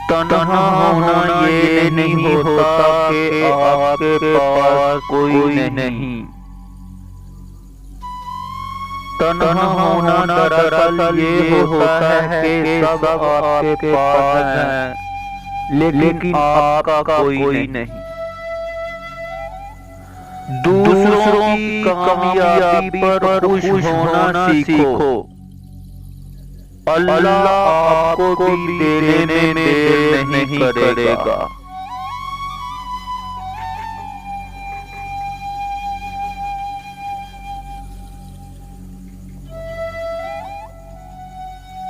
تنہا ہونا یہ نہیں ہوتا کہ آپ کے پاس کوئی نہیں، تنہا ہونا دراصل یہ ہوتا ہے کہ سب آپ کے پاس ہیں لیکن آپ کا کوئی نہیں۔ دوسروں کی کامیابی پر خوش ہونا سیکھو، اللہ آپ کو بھی دینے میں دیر نہیں کرے گا۔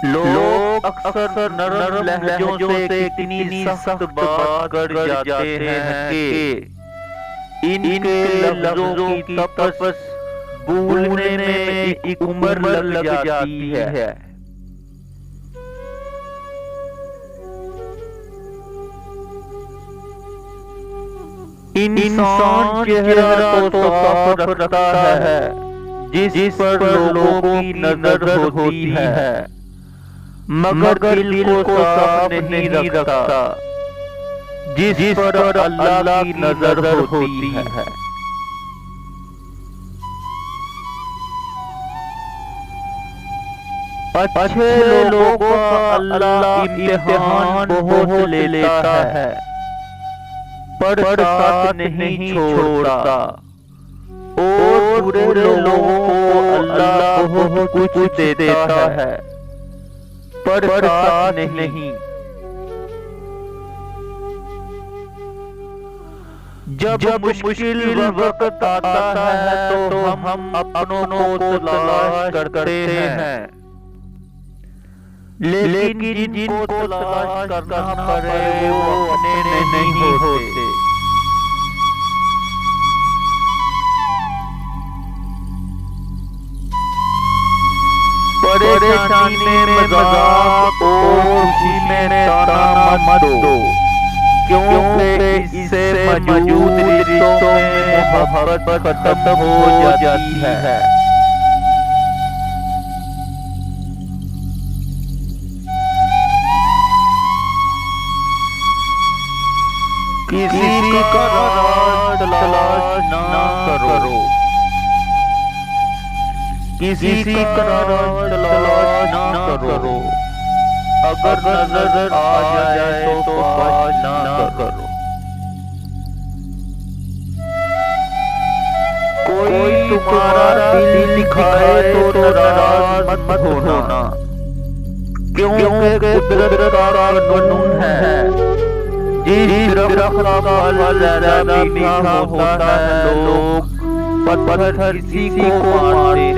لوگ اکثر نرم لہجوں سے اتنی سخت بات کر جاتے ہیں کہ ان کے لفظوں کی تپش بھولنے میں ایک عمر لگ جاتی ہے۔ انسان چہرہ تو صاف رکھتا ہے جس پر لوگوں کی نظر ہوتی ہے، مگر دل کو صاف نہیں رکھتا جس پر اللہ کی نظر ہوتی ہے۔ اچھے لوگوں کا اللہ امتحان بہت لیتا ہے پر ساتھ نہیں چھوڑتا، اور برے لوگوں کو اللہ بہت کچھ دیتا ہے پر ساتھ نہیں۔ جب مشکل وقت آتا ہے تو ہم اپنوں کو تلاش کرتے ہیں، لیکن جن کو تلاش کرنا پڑے وہ اپنے نہیں ہوتے۔ پریشانی میں مذاق اور خوشی میں تانا مت دو، کیونکہ اس سے موجود رشتوں میں محبت ختم ہو جاتی ہے۔ کسی کا راز تلاش نہ کرو، کسی کا راز تلاش نہ کرو، اگر نظر آ جائے تو بات نہ کرو۔ کوئی تمہارا دل دکھائے تو ناراض مت ہونا، کیونکہ قدرت کا قانون ہے، جس درخت کا پھل زیادہ میٹھا ہوتا ہے لوگ پتھر کسی کو مارتے